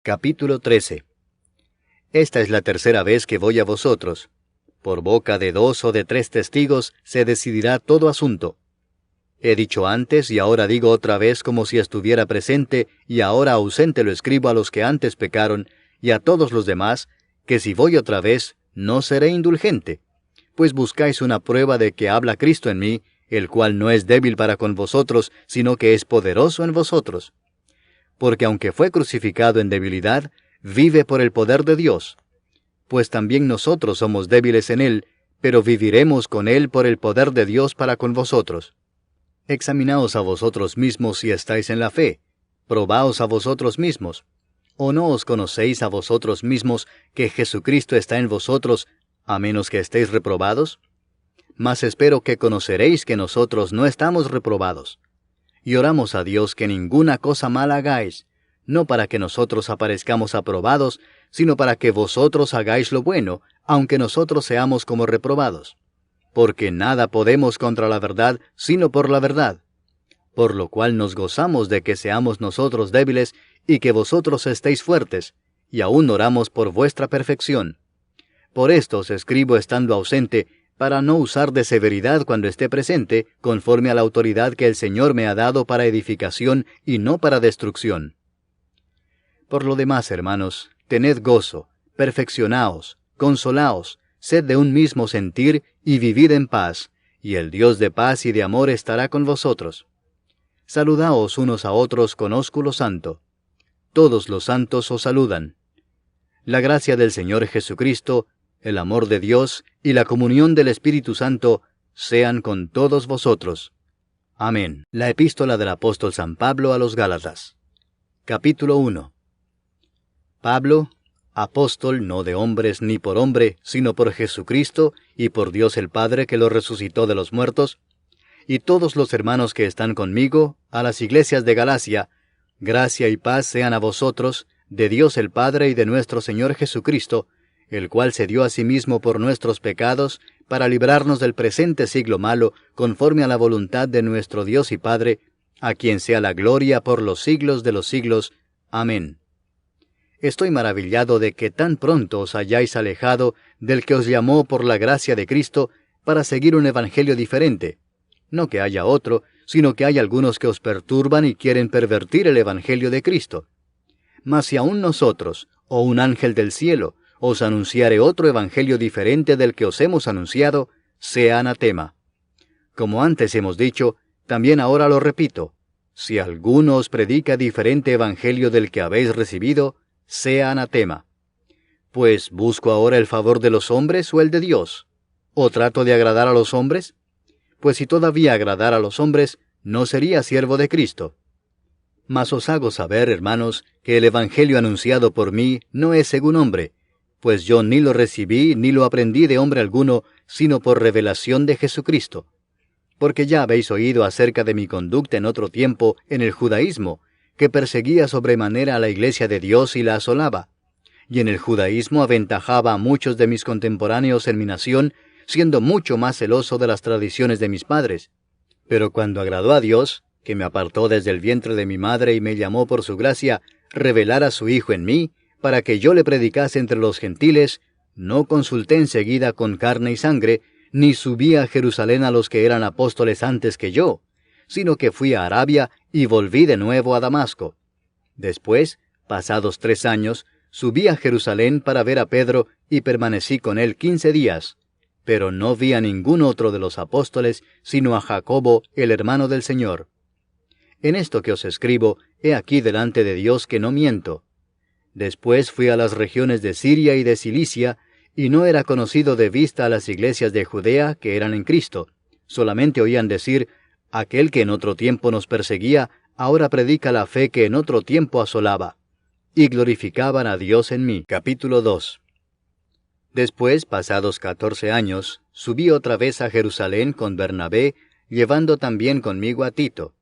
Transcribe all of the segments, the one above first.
Capítulo 13. Esta es la tercera vez que voy a vosotros. Por boca de 2 o de 3 testigos se decidirá todo asunto. He dicho antes y ahora digo otra vez como si estuviera presente, y ahora ausente lo escribo a los que antes pecaron, y a todos los demás, que si voy otra vez, no seré indulgente. Pues buscáis una prueba de que habla Cristo en mí, el cual no es débil para con vosotros, sino que es poderoso en vosotros. Porque aunque fue crucificado en debilidad, vive por el poder de Dios. Pues también nosotros somos débiles en Él, pero viviremos con Él por el poder de Dios para con vosotros. Examinaos a vosotros mismos si estáis en la fe. Probaos a vosotros mismos. ¿O no os conocéis a vosotros mismos que Jesucristo está en vosotros, a menos que estéis reprobados? Mas espero que conoceréis que nosotros no estamos reprobados. Y oramos a Dios que ninguna cosa mala hagáis, no para que nosotros aparezcamos aprobados, sino para que vosotros hagáis lo bueno, aunque nosotros seamos como reprobados. Porque nada podemos contra la verdad, sino por la verdad. Por lo cual nos gozamos de que seamos nosotros débiles, y que vosotros estéis fuertes, y aún oramos por vuestra perfección. Por esto os escribo estando ausente, para no usar de severidad cuando esté presente, conforme a la autoridad que el Señor me ha dado para edificación y no para destrucción. Por lo demás, hermanos, tened gozo, perfeccionaos, consolaos, sed de un mismo sentir y vivid en paz, y el Dios de paz y de amor estará con vosotros. Saludaos unos a otros con ósculo santo. Todos los santos os saludan. La gracia del Señor Jesucristo, el amor de Dios y la comunión del Espíritu Santo sean con todos vosotros. Amén. La epístola del apóstol San Pablo a los Gálatas. Capítulo 1. Pablo, apóstol no de hombres ni por hombre, sino por Jesucristo y por Dios el Padre que lo resucitó de los muertos, y todos los hermanos que están conmigo, a las iglesias de Galacia, gracia y paz sean a vosotros, de Dios el Padre y de nuestro Señor Jesucristo, el cual se dio a sí mismo por nuestros pecados, para librarnos del presente siglo malo, conforme a la voluntad de nuestro Dios y Padre, a quien sea la gloria por los siglos de los siglos. Amén. Estoy maravillado de que tan pronto os hayáis alejado del que os llamó por la gracia de Cristo para seguir un evangelio diferente. No que haya otro, sino que hay algunos que os perturban y quieren pervertir el evangelio de Cristo. Mas si aún nosotros, o un ángel del cielo, os anunciare otro evangelio diferente del que os hemos anunciado, sea anatema. Como antes hemos dicho, también ahora lo repito, si alguno os predica diferente evangelio del que habéis recibido, sea anatema. Pues, ¿busco ahora el favor de los hombres o el de Dios? ¿O trato de agradar a los hombres? Pues si todavía agradara a los hombres, no sería siervo de Cristo. Mas os hago saber, hermanos, que el evangelio anunciado por mí no es según hombre, pues yo ni lo recibí ni lo aprendí de hombre alguno, sino por revelación de Jesucristo. Porque ya habéis oído acerca de mi conducta en otro tiempo en el judaísmo, que perseguía sobremanera a la iglesia de Dios y la asolaba. Y en el judaísmo aventajaba a muchos de mis contemporáneos en mi nación, siendo mucho más celoso de las tradiciones de mis padres. Pero cuando agradó a Dios, que me apartó desde el vientre de mi madre y me llamó por su gracia, revelar a su Hijo en mí, para que yo le predicase entre los gentiles, no consulté enseguida con carne y sangre, ni subí a Jerusalén a los que eran apóstoles antes que yo, sino que fui a Arabia y volví de nuevo a Damasco. Después, pasados 3 años, subí a Jerusalén para ver a Pedro y permanecí con él 15 días, pero no vi a ningún otro de los apóstoles, sino a Jacobo, el hermano del Señor. En esto que os escribo, he aquí delante de Dios que no miento. Después fui a las regiones de Siria y de Cilicia, y no era conocido de vista a las iglesias de Judea que eran en Cristo. Solamente oían decir, aquel que en otro tiempo nos perseguía, ahora predica la fe que en otro tiempo asolaba. Y glorificaban a Dios en mí. Capítulo 2. Después, pasados 14 años, subí otra vez a Jerusalén con Bernabé, llevando también conmigo a Tito.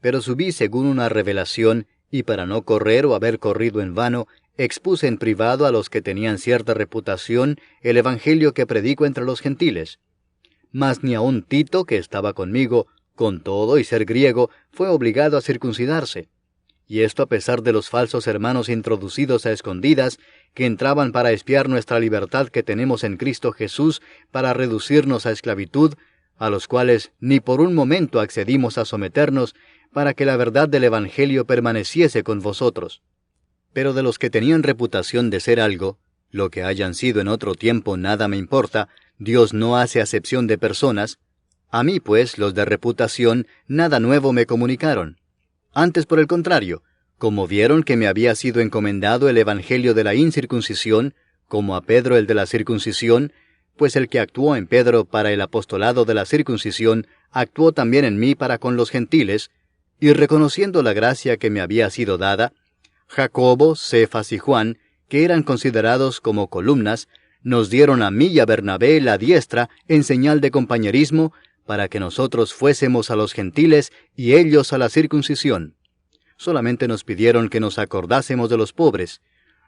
Pero subí según una revelación, y para no correr o haber corrido en vano, expuse en privado a los que tenían cierta reputación el evangelio que predico entre los gentiles. Mas ni aun Tito, que estaba conmigo, con todo y ser griego, fue obligado a circuncidarse. y esto a pesar de los falsos hermanos introducidos a escondidas, que entraban para espiar nuestra libertad que tenemos en Cristo Jesús, para reducirnos a esclavitud, a los cuales ni por un momento accedimos a someternos, para que la verdad del Evangelio permaneciese con vosotros. Pero de los que tenían reputación de ser algo, lo que hayan sido en otro tiempo nada me importa, Dios no hace acepción de personas. A mí, pues, los de reputación, nada nuevo me comunicaron. Antes, por el contrario, como vieron que me había sido encomendado el evangelio de la incircuncisión, como a Pedro el de la circuncisión, pues el que actuó en Pedro para el apostolado de la circuncisión, actuó también en mí para con los gentiles, y reconociendo la gracia que me había sido dada, Jacobo, Cefas y Juan, que eran considerados como columnas, nos dieron a mí y a Bernabé la diestra en señal de compañerismo, para que nosotros fuésemos a los gentiles y ellos a la circuncisión. Solamente nos pidieron que nos acordásemos de los pobres,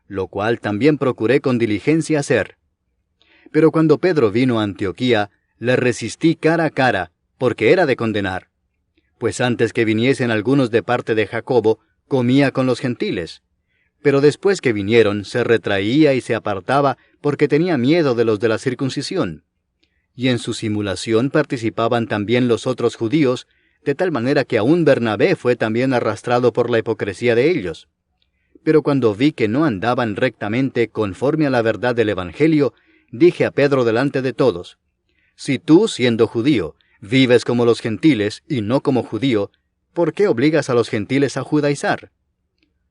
lo cual también procuré con diligencia hacer. Pero cuando Pedro vino a Antioquía, le resistí cara a cara, porque era de condenar. Pues antes que viniesen algunos de parte de Jacobo, comía con los gentiles. Pero después que vinieron, se retraía y se apartaba, porque tenía miedo de los de la circuncisión. Y en su simulación participaban también los otros judíos, de tal manera que aún Bernabé fue también arrastrado por la hipocresía de ellos. Pero cuando vi que no andaban rectamente conforme a la verdad del Evangelio, dije a Pedro delante de todos: si tú, siendo judío, vives como los gentiles y no como judío, ¿por qué obligas a los gentiles a judaizar?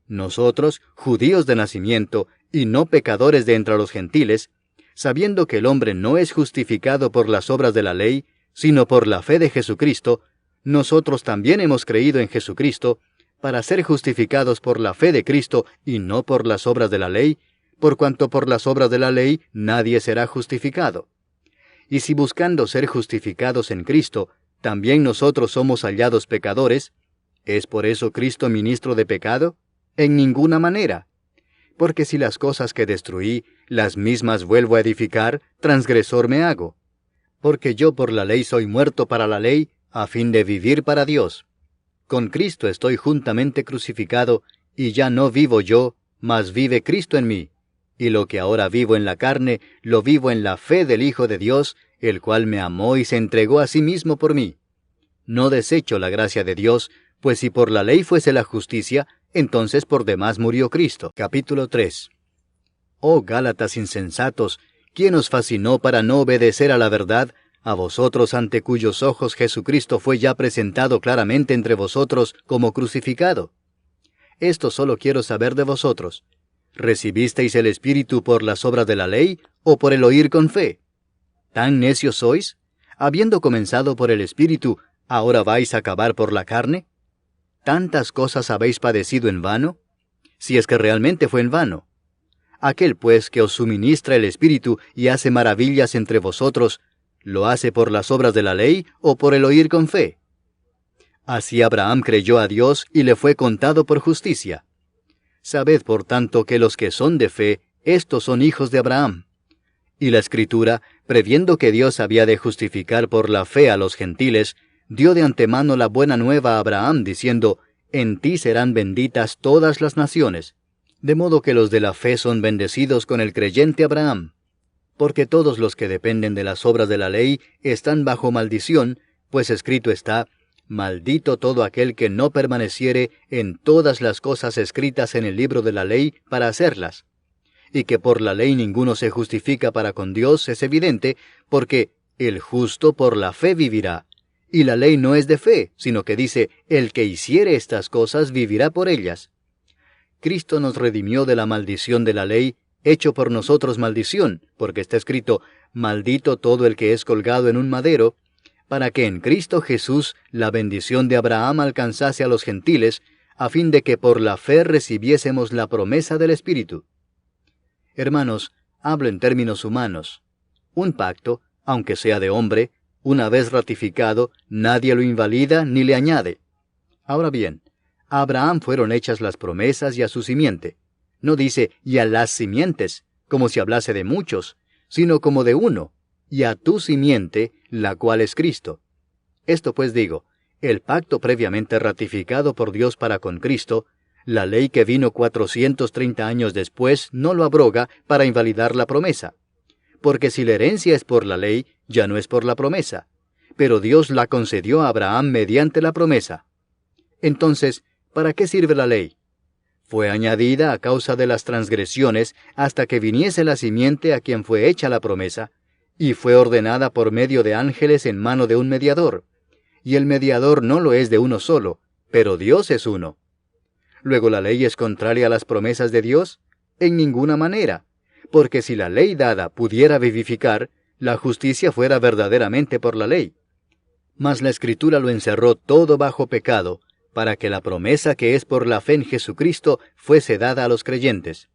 Nosotros, judíos de nacimiento, y no pecadores de entre los gentiles, sabiendo que el hombre no es justificado por las obras de la ley, sino por la fe de Jesucristo, nosotros también hemos creído en Jesucristo, para ser justificados por la fe de Cristo y no por las obras de la ley, por cuanto por las obras de la ley nadie será justificado. Y si buscando ser justificados en Cristo, también nosotros somos hallados pecadores, ¿es por eso Cristo ministro de pecado? En ninguna manera. Porque si las cosas que destruí, las mismas vuelvo a edificar, transgresor me hago. Porque yo por la ley soy muerto para la ley, a fin de vivir para Dios. Con Cristo estoy juntamente crucificado, y ya no vivo yo, mas vive Cristo en mí. Y lo que ahora vivo en la carne, lo vivo en la fe del Hijo de Dios, el cual me amó y se entregó a sí mismo por mí. No desecho la gracia de Dios, pues si por la ley fuese la justicia, entonces por demás murió Cristo. Capítulo 3. Oh Gálatas insensatos, ¿quién os fascinó para no obedecer a la verdad, a vosotros ante cuyos ojos Jesucristo fue ya presentado claramente entre vosotros como crucificado? Esto solo quiero saber de vosotros. ¿Recibisteis el Espíritu por las obras de la ley, o por el oír con fe? ¿Tan necios sois? Habiendo comenzado por el Espíritu, ¿ahora vais a acabar por la carne? ¿Tantas cosas habéis padecido en vano? Si es que realmente fue en vano. Aquel pues que os suministra el Espíritu y hace maravillas entre vosotros, ¿lo hace por las obras de la ley o por el oír con fe? Así Abraham creyó a Dios y le fue contado por justicia. Sabed por tanto que los que son de fe, estos son hijos de Abraham. Y la Escritura, previendo que Dios había de justificar por la fe a los gentiles, dio de antemano la buena nueva a Abraham, diciendo: en ti serán benditas todas las naciones. De modo que los de la fe son bendecidos con el creyente Abraham. Porque todos los que dependen de las obras de la ley están bajo maldición, pues escrito está: maldito todo aquel que no permaneciere en todas las cosas escritas en el libro de la ley para hacerlas. Y que por la ley ninguno se justifica para con Dios es evidente, porque el justo por la fe vivirá. Y la ley no es de fe, sino que dice: el que hiciere estas cosas vivirá por ellas. Cristo nos redimió de la maldición de la ley, hecho por nosotros maldición, porque está escrito: maldito todo el que es colgado en un madero, para que en Cristo Jesús la bendición de Abraham alcanzase a los gentiles, a fin de que por la fe recibiésemos la promesa del Espíritu. Hermanos, hablo en términos humanos. Un pacto, aunque sea de hombre, una vez ratificado, nadie lo invalida ni le añade. Ahora bien, a Abraham fueron hechas las promesas y a su simiente. No dice y a las simientes, como si hablase de muchos, sino como de uno, y a tu simiente, la cual es Cristo. Esto pues digo, el pacto previamente ratificado por Dios para con Cristo, La ley que vino 430 años después no lo abroga para invalidar la promesa. Porque si la herencia es por la ley, ya no es por la promesa. Pero Dios la concedió a Abraham mediante la promesa. Entonces, ¿para qué sirve la ley? Fue añadida a causa de las transgresiones hasta que viniese la simiente a quien fue hecha la promesa, y fue ordenada por medio de ángeles en mano de un mediador. Y el mediador no lo es de uno solo, pero Dios es uno. Luego, ¿la ley es contraria a las promesas de Dios? En ninguna manera, porque si la ley dada pudiera vivificar, la justicia fuera verdaderamente por la ley. Mas la Escritura lo encerró todo bajo pecado, para que la promesa que es por la fe en Jesucristo fuese dada a los creyentes.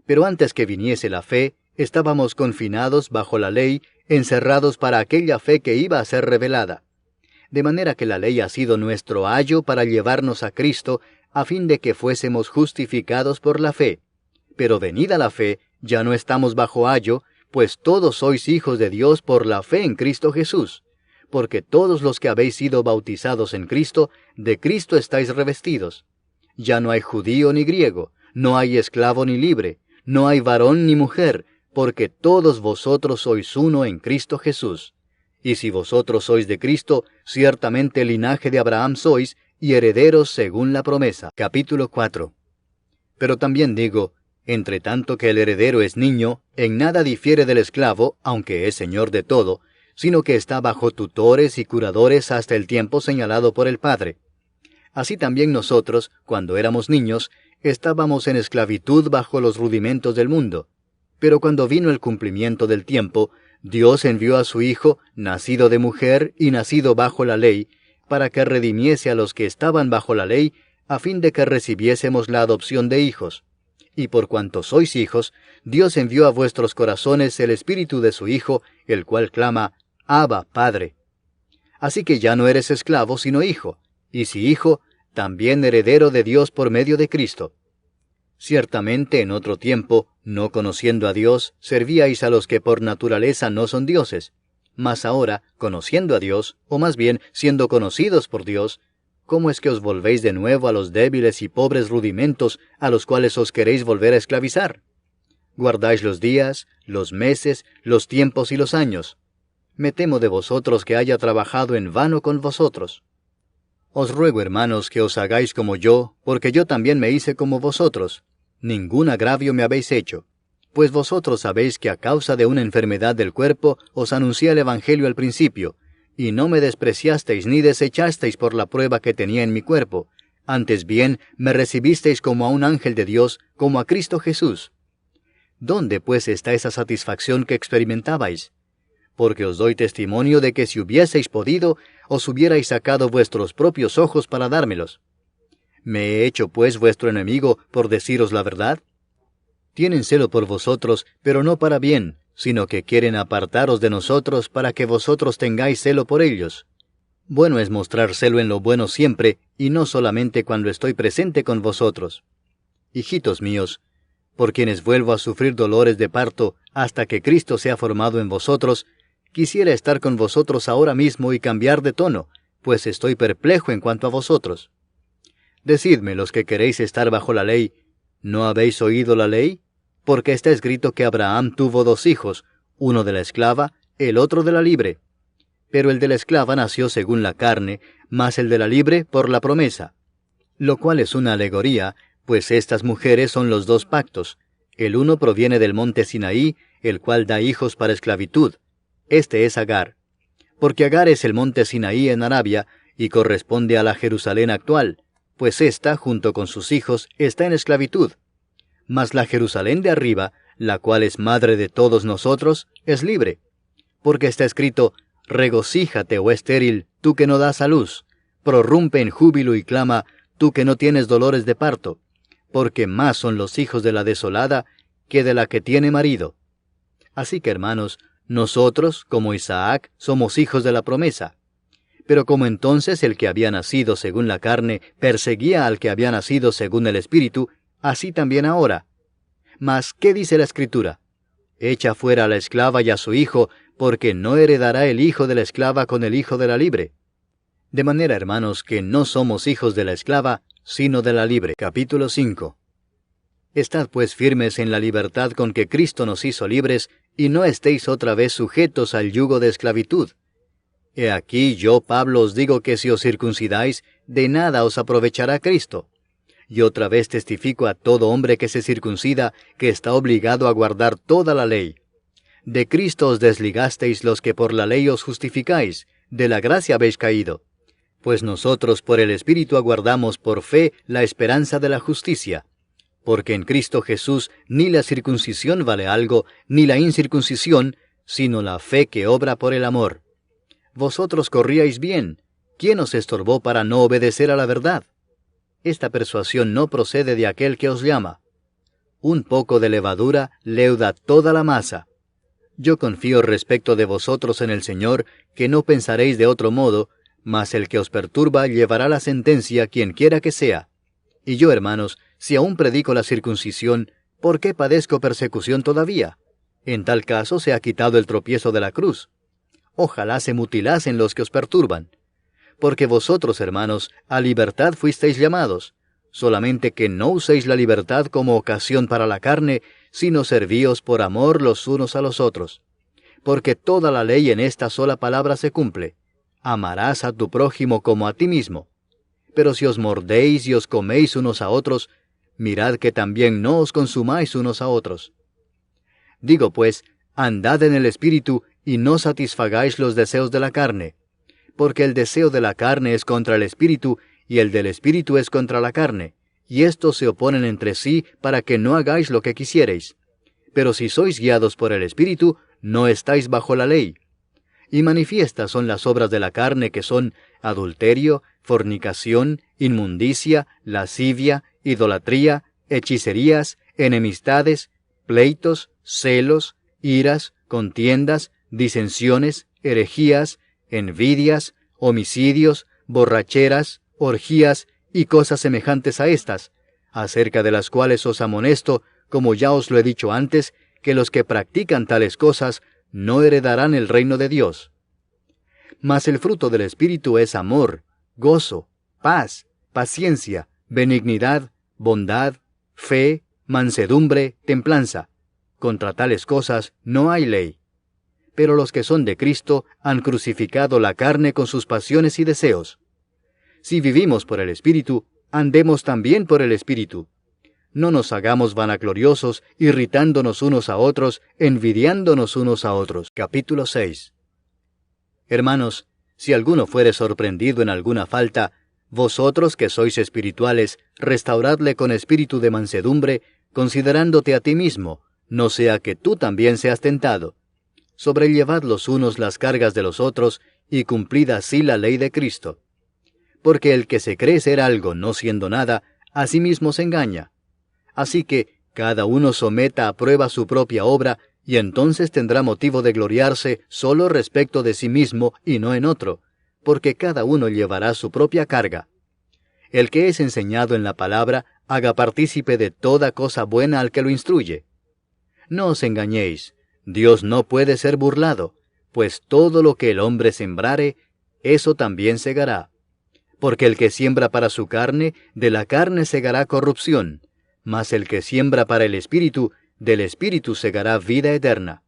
Pero antes que viniese la fe, estábamos confinados bajo la ley, encerrados para aquella fe que iba a ser revelada. De manera que la ley ha sido nuestro ayo para llevarnos a Cristo, a fin de que fuésemos justificados por la fe. Pero venida la fe, ya no estamos bajo ayo, pues todos sois hijos de Dios por la fe en Cristo Jesús. Porque todos los que habéis sido bautizados en Cristo, de Cristo estáis revestidos. Ya no hay judío ni griego, no hay esclavo ni libre, no hay varón ni mujer, porque todos vosotros sois uno en Cristo Jesús. Y si vosotros sois de Cristo, ciertamente linaje de Abraham sois, y herederos según la promesa. Capítulo 4. Pero también digo, entre tanto que el heredero es niño, en nada difiere del esclavo, aunque es señor de todo, sino que está bajo tutores y curadores hasta el tiempo señalado por el Padre. Así también nosotros, cuando éramos niños, estábamos en esclavitud bajo los rudimentos del mundo. Pero cuando vino el cumplimiento del tiempo, Dios envió a su Hijo, nacido de mujer y nacido bajo la ley, para que redimiese a los que estaban bajo la ley, a fin de que recibiésemos la adopción de hijos. Y por cuanto sois hijos, Dios envió a vuestros corazones el Espíritu de su Hijo, el cual clama, Abba, Padre. Así que ya no eres esclavo, sino hijo, y si hijo, también heredero de Dios por medio de Cristo. Ciertamente en otro tiempo, no conociendo a Dios, servíais a los que por naturaleza no son dioses. Mas ahora, conociendo a Dios, o más bien siendo conocidos por Dios, ¿cómo es que os volvéis de nuevo a los débiles y pobres rudimentos a los cuales os queréis volver a esclavizar? Guardáis los días, los meses, los tiempos y los años. Me temo de vosotros que haya trabajado en vano con vosotros. Os ruego, hermanos, que os hagáis como yo, porque yo también me hice como vosotros. Ningún agravio me habéis hecho. Pues vosotros sabéis que a causa de una enfermedad del cuerpo os anuncié el Evangelio al principio, y no me despreciasteis ni desechasteis por la prueba que tenía en mi cuerpo. Antes bien, me recibisteis como a un ángel de Dios, como a Cristo Jesús. ¿Dónde pues está esa satisfacción que experimentabais? Porque os doy testimonio de que si hubieseis podido, os hubierais sacado vuestros propios ojos para dármelos. ¿Me he hecho pues vuestro enemigo por deciros la verdad? Tienen celo por vosotros, pero no para bien, sino que quieren apartaros de nosotros para que vosotros tengáis celo por ellos. Bueno es mostrar celo en lo bueno siempre, y no solamente cuando estoy presente con vosotros. Hijitos míos, por quienes vuelvo a sufrir dolores de parto hasta que Cristo sea formado en vosotros, quisiera estar con vosotros ahora mismo y cambiar de tono, pues estoy perplejo en cuanto a vosotros. Decidme los que queréis estar bajo la ley, ¿no habéis oído la ley? Porque está escrito que Abraham tuvo 2 hijos, uno de la esclava, el otro de la libre. Pero el de la esclava nació según la carne, mas el de la libre por la promesa. Lo cual es una alegoría, pues estas mujeres son los 2 pactos. El uno proviene del monte Sinaí, el cual da hijos para esclavitud. Este es Agar. Porque Agar es el monte Sinaí en Arabia, y corresponde a la Jerusalén actual, pues ésta, junto con sus hijos, está en esclavitud. Mas la Jerusalén de arriba, la cual es madre de todos nosotros, es libre. Porque está escrito, regocíjate, oh estéril, tú que no das a luz, prorrumpe en júbilo y clama, tú que no tienes dolores de parto, porque más son los hijos de la desolada que de la que tiene marido. Así que, hermanos, nosotros, como Isaac, somos hijos de la promesa. Pero como entonces el que había nacido según la carne perseguía al que había nacido según el Espíritu, así también ahora. Mas, ¿qué dice la Escritura? Echa fuera a la esclava y a su hijo, porque no heredará el hijo de la esclava con el hijo de la libre. De manera, hermanos, que no somos hijos de la esclava, sino de la libre. Capítulo 5. Estad pues firmes en la libertad con que Cristo nos hizo libres, y no estéis otra vez sujetos al yugo de esclavitud. He aquí yo, Pablo, os digo que si os circuncidáis, de nada os aprovechará Cristo. Y otra vez testifico a todo hombre que se circuncida, que está obligado a guardar toda la ley. De Cristo os desligasteis los que por la ley os justificáis, de la gracia habéis caído. Pues nosotros por el Espíritu aguardamos por fe la esperanza de la justicia. Porque en Cristo Jesús ni la circuncisión vale algo, ni la incircuncisión, sino la fe que obra por el amor. Vosotros corríais bien. ¿Quién os estorbó para no obedecer a la verdad? Esta persuasión no procede de aquel que os llama. Un poco de levadura leuda toda la masa. Yo confío respecto de vosotros en el Señor, que no pensaréis de otro modo, mas el que os perturba llevará la sentencia quien quiera que sea. Y yo, hermanos, si aún predico la circuncisión, ¿por qué padezco persecución todavía? En tal caso se ha quitado el tropiezo de la cruz. Ojalá se mutilasen los que os perturban. Porque vosotros, hermanos, a libertad fuisteis llamados, solamente que no uséis la libertad como ocasión para la carne, sino servíos por amor los unos a los otros. Porque toda la ley en esta sola palabra se cumple: amarás a tu prójimo como a ti mismo. Pero si os mordéis y os coméis unos a otros, mirad que también no os consumáis unos a otros. Digo pues, andad en el Espíritu, y no satisfagáis los deseos de la carne. Porque el deseo de la carne es contra el Espíritu, y el del Espíritu es contra la carne, y estos se oponen entre sí para que no hagáis lo que quisierais. Pero si sois guiados por el Espíritu, no estáis bajo la ley. Y manifiestas son las obras de la carne, que son adulterio, fornicación, inmundicia, lascivia, idolatría, hechicerías, enemistades, pleitos, celos, iras, contiendas, disensiones, herejías, envidias, homicidios, borracheras, orgías y cosas semejantes a estas, acerca de las cuales os amonesto, como ya os lo he dicho antes, que los que practican tales cosas no heredarán el reino de Dios. Mas el fruto del Espíritu es amor, gozo, paz, paciencia, benignidad, bondad, fe, mansedumbre, templanza. Contra tales cosas no hay ley. Pero los que son de Cristo han crucificado la carne con sus pasiones y deseos. Si vivimos por el Espíritu, andemos también por el Espíritu. No nos hagamos vanagloriosos, irritándonos unos a otros, envidiándonos unos a otros. Capítulo 6. Hermanos, si alguno fuere sorprendido en alguna falta, vosotros que sois espirituales, restauradle con espíritu de mansedumbre, considerándote a ti mismo, no sea que tú también seas tentado. Sobrellevad los unos las cargas de los otros, y cumplid así la ley de Cristo. Porque el que se cree ser algo no siendo nada, a sí mismo se engaña. Así que cada uno someta a prueba su propia obra, y entonces tendrá motivo de gloriarse solo respecto de sí mismo y no en otro, porque cada uno llevará su propia carga. El que es enseñado en la palabra, haga partícipe de toda cosa buena al que lo instruye. No os engañéis, Dios no puede ser burlado, pues todo lo que el hombre sembrare, eso también segará. Porque el que siembra para su carne, de la carne segará corrupción, mas el que siembra para el Espíritu, del Espíritu segará vida eterna.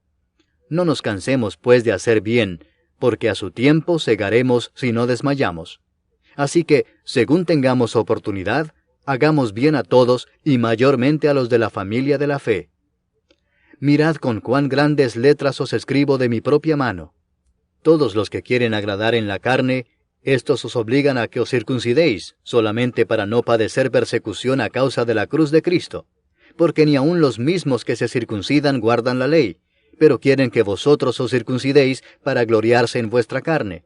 No nos cansemos pues de hacer bien, porque a su tiempo segaremos si no desmayamos. Así que, según tengamos oportunidad, hagamos bien a todos y mayormente a los de la familia de la fe. Mirad con cuán grandes letras os escribo de mi propia mano. Todos los que quieren agradar en la carne, estos os obligan a que os circuncidéis, solamente para no padecer persecución a causa de la cruz de Cristo. Porque ni aun los mismos que se circuncidan guardan la ley, pero quieren que vosotros os circuncidéis para gloriarse en vuestra carne.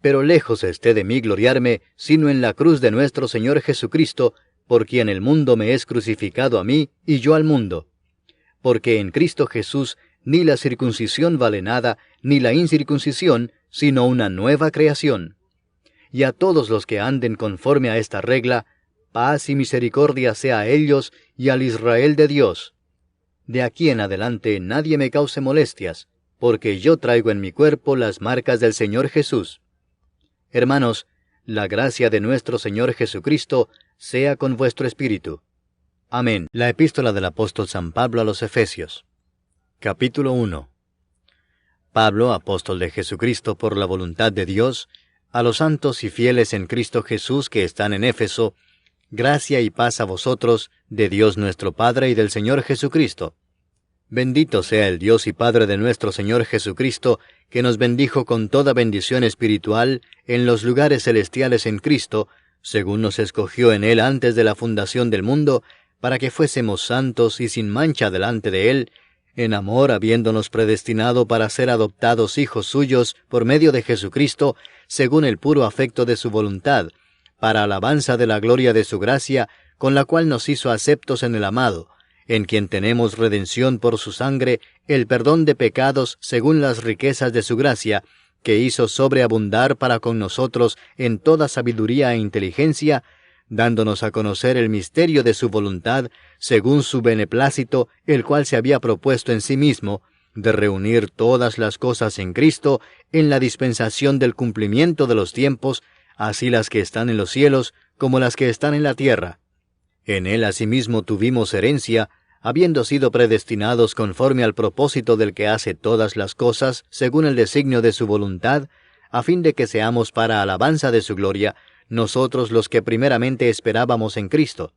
Pero lejos esté de mí gloriarme, sino en la cruz de nuestro Señor Jesucristo, por quien el mundo me es crucificado a mí y yo al mundo. Porque en Cristo Jesús ni la circuncisión vale nada, ni la incircuncisión, sino una nueva creación. Y a todos los que anden conforme a esta regla, paz y misericordia sea a ellos y al Israel de Dios. De aquí en adelante nadie me cause molestias, porque yo traigo en mi cuerpo las marcas del Señor Jesús. Hermanos, la gracia de nuestro Señor Jesucristo, sea con vuestro espíritu. Amén. La epístola del apóstol San Pablo a los Efesios. Capítulo 1. Pablo, apóstol de Jesucristo por la voluntad de Dios, a los santos y fieles en Cristo Jesús que están en Éfeso, gracia y paz a vosotros, de Dios nuestro Padre y del Señor Jesucristo. Bendito sea el Dios y Padre de nuestro Señor Jesucristo, que nos bendijo con toda bendición espiritual en los lugares celestiales en Cristo, según nos escogió en Él antes de la fundación del mundo, para que fuésemos santos y sin mancha delante de Él, en amor habiéndonos predestinado para ser adoptados hijos suyos por medio de Jesucristo, según el puro afecto de su voluntad, para alabanza de la gloria de su gracia, con la cual nos hizo aceptos en el amado, en quien tenemos redención por su sangre, el perdón de pecados según las riquezas de su gracia, que hizo sobreabundar para con nosotros en toda sabiduría e inteligencia, dándonos a conocer el misterio de su voluntad, según su beneplácito, el cual se había propuesto en sí mismo, de reunir todas las cosas en Cristo, en la dispensación del cumplimiento de los tiempos, así las que están en los cielos, como las que están en la tierra. En Él asimismo tuvimos herencia, habiendo sido predestinados conforme al propósito del que hace todas las cosas, según el designio de su voluntad, a fin de que seamos para alabanza de su gloria, nosotros los que primeramente esperábamos en Cristo.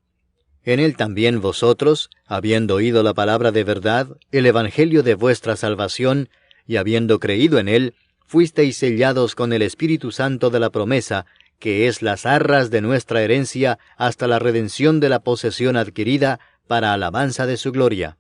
En Él también vosotros, habiendo oído la palabra de verdad, el evangelio de vuestra salvación, y habiendo creído en Él, fuisteis sellados con el Espíritu Santo de la promesa, que es las arras de nuestra herencia hasta la redención de la posesión adquirida para alabanza de su gloria.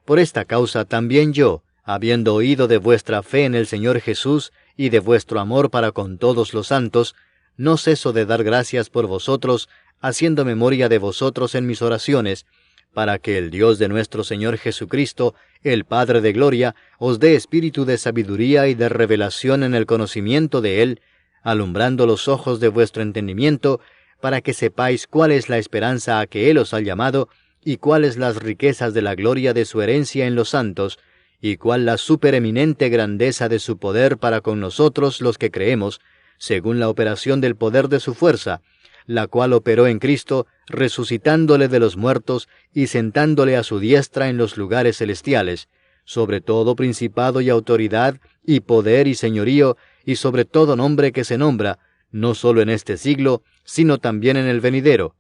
Por esta causa también yo, habiendo oído de vuestra fe en el Señor Jesús y de vuestro amor para con todos los santos, no ceso de dar gracias por vosotros, haciendo memoria de vosotros en mis oraciones, para que el Dios de nuestro Señor Jesucristo, el Padre de gloria, os dé espíritu de sabiduría y de revelación en el conocimiento de Él, alumbrando los ojos de vuestro entendimiento, para que sepáis cuál es la esperanza a que Él os ha llamado, y cuáles las riquezas de la gloria de su herencia en los santos, y cuál la supereminente grandeza de su poder para con nosotros los que creemos, según la operación del poder de su fuerza, la cual operó en Cristo, resucitándole de los muertos y sentándole a su diestra en los lugares celestiales, sobre todo principado y autoridad, y poder y señorío, y sobre todo nombre que se nombra, no solo en este siglo, sino también en el venidero,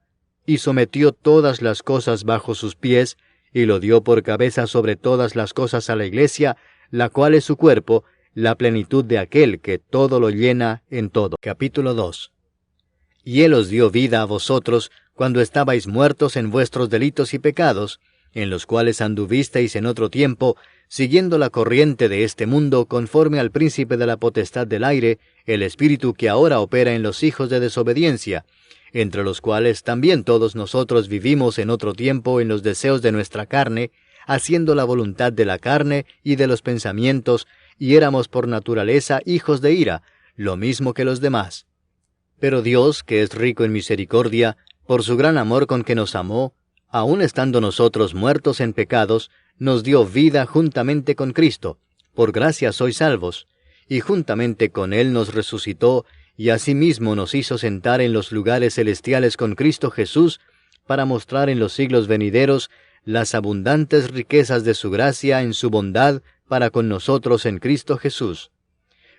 y sometió todas las cosas bajo sus pies, y lo dio por cabeza sobre todas las cosas a la Iglesia, la cual es su cuerpo, la plenitud de aquel que todo lo llena en todo. Capítulo 2. Y Él os dio vida a vosotros, cuando estabais muertos en vuestros delitos y pecados, en los cuales anduvisteis en otro tiempo, siguiendo la corriente de este mundo, conforme al príncipe de la potestad del aire, el espíritu que ahora opera en los hijos de desobediencia, entre los cuales también todos nosotros vivimos en otro tiempo en los deseos de nuestra carne, haciendo la voluntad de la carne y de los pensamientos, y éramos por naturaleza hijos de ira, lo mismo que los demás. Pero Dios, que es rico en misericordia, por su gran amor con que nos amó, aun estando nosotros muertos en pecados, nos dio vida juntamente con Cristo. Por gracia sois salvos, y juntamente con Él nos resucitó, y asimismo nos hizo sentar en los lugares celestiales con Cristo Jesús, para mostrar en los siglos venideros las abundantes riquezas de su gracia en su bondad para con nosotros en Cristo Jesús.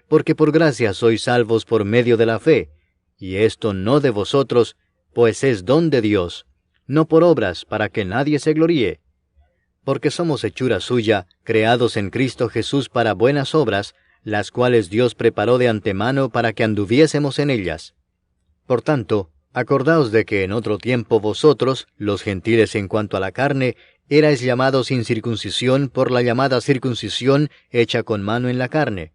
Porque por gracia sois salvos por medio de la fe, y esto no de vosotros, pues es don de Dios, no por obras, para que nadie se gloríe. Porque somos hechura suya, creados en Cristo Jesús para buenas obras, las cuales Dios preparó de antemano para que anduviésemos en ellas. Por tanto, acordaos de que en otro tiempo vosotros, los gentiles en cuanto a la carne, erais llamados sin circuncisión por la llamada circuncisión hecha con mano en la carne.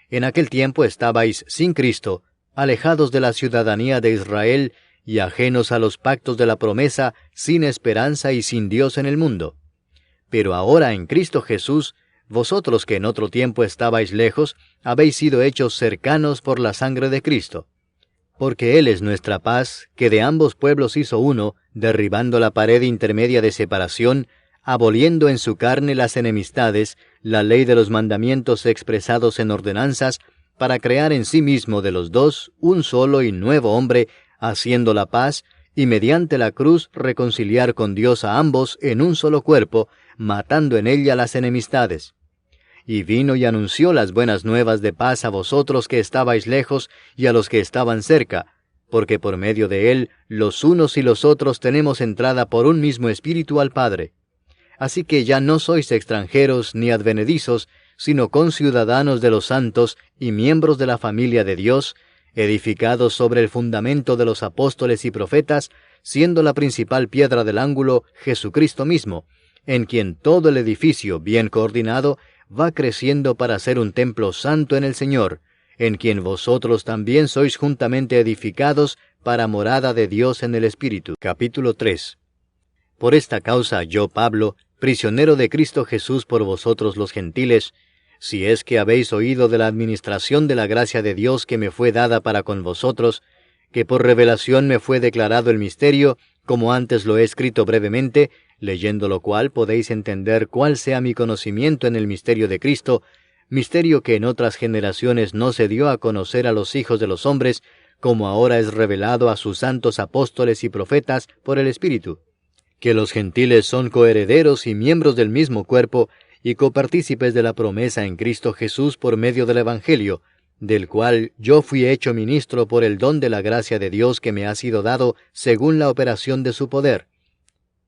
En aquel tiempo estabais sin Cristo, alejados de la ciudadanía de Israel, y ajenos a los pactos de la promesa, sin esperanza y sin Dios en el mundo. Pero ahora en Cristo Jesús, vosotros que en otro tiempo estabais lejos, habéis sido hechos cercanos por la sangre de Cristo. Porque Él es nuestra paz, que de ambos pueblos hizo uno, derribando la pared intermedia de separación, aboliendo en su carne las enemistades, la ley de los mandamientos expresados en ordenanzas, para crear en sí mismo de los dos un solo y nuevo hombre, haciendo la paz, y mediante la cruz reconciliar con Dios a ambos en un solo cuerpo, matando en ella las enemistades. Y vino y anunció las buenas nuevas de paz a vosotros que estabais lejos y a los que estaban cerca, porque por medio de él los unos y los otros tenemos entrada por un mismo Espíritu al Padre. Así que ya no sois extranjeros ni advenedizos, sino conciudadanos de los santos y miembros de la familia de Dios, edificados sobre el fundamento de los apóstoles y profetas, siendo la principal piedra del ángulo Jesucristo mismo, en quien todo el edificio, bien coordinado, va creciendo para ser un templo santo en el Señor, en quien vosotros también sois juntamente edificados para morada de Dios en el Espíritu. Capítulo 3. Por esta causa yo, Pablo, prisionero de Cristo Jesús por vosotros los gentiles, si es que habéis oído de la administración de la gracia de Dios que me fue dada para con vosotros, que por revelación me fue declarado el misterio, como antes lo he escrito brevemente, leyendo lo cual podéis entender cuál sea mi conocimiento en el misterio de Cristo, misterio que en otras generaciones no se dio a conocer a los hijos de los hombres, como ahora es revelado a sus santos apóstoles y profetas por el Espíritu, que los gentiles son coherederos y miembros del mismo cuerpo, y copartícipes de la promesa en Cristo Jesús por medio del Evangelio, del cual yo fui hecho ministro por el don de la gracia de Dios que me ha sido dado según la operación de su poder.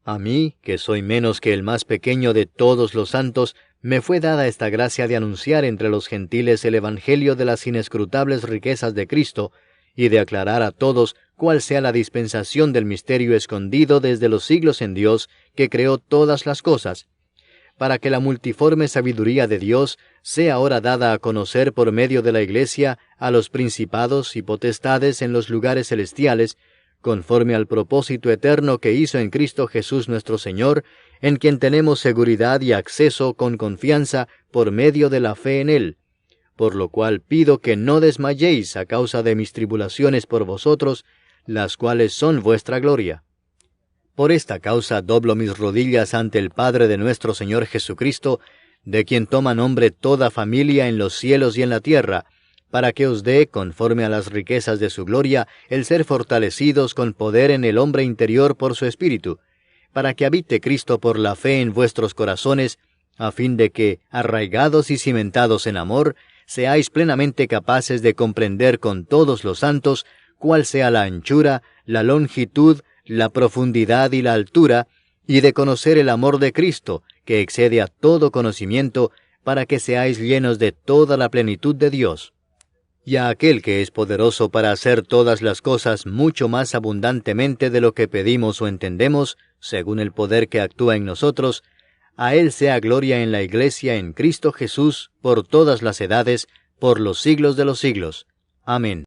A mí, que soy menos que el más pequeño de todos los santos, me fue dada esta gracia de anunciar entre los gentiles el Evangelio de las inescrutables riquezas de Cristo, y de aclarar a todos cuál sea la dispensación del misterio escondido desde los siglos en Dios, que creó todas las cosas, para que la multiforme sabiduría de Dios sea ahora dada a conocer por medio de la Iglesia a los principados y potestades en los lugares celestiales, conforme al propósito eterno que hizo en Cristo Jesús nuestro Señor, en quien tenemos seguridad y acceso con confianza por medio de la fe en Él. Por lo cual pido que no desmayéis a causa de mis tribulaciones por vosotros, las cuales son vuestra gloria. Por esta causa doblo mis rodillas ante el Padre de nuestro Señor Jesucristo, de quien toma nombre toda familia en los cielos y en la tierra, para que os dé, conforme a las riquezas de su gloria, el ser fortalecidos con poder en el hombre interior por su Espíritu, para que habite Cristo por la fe en vuestros corazones, a fin de que, arraigados y cimentados en amor, seáis plenamente capaces de comprender con todos los santos cuál sea la anchura, la longitud, la profundidad y la altura, y de conocer el amor de Cristo, que excede a todo conocimiento, para que seáis llenos de toda la plenitud de Dios. Y a aquel que es poderoso para hacer todas las cosas mucho más abundantemente de lo que pedimos o entendemos, según el poder que actúa en nosotros, a Él sea gloria en la Iglesia en Cristo Jesús, por todas las edades, por los siglos de los siglos. Amén.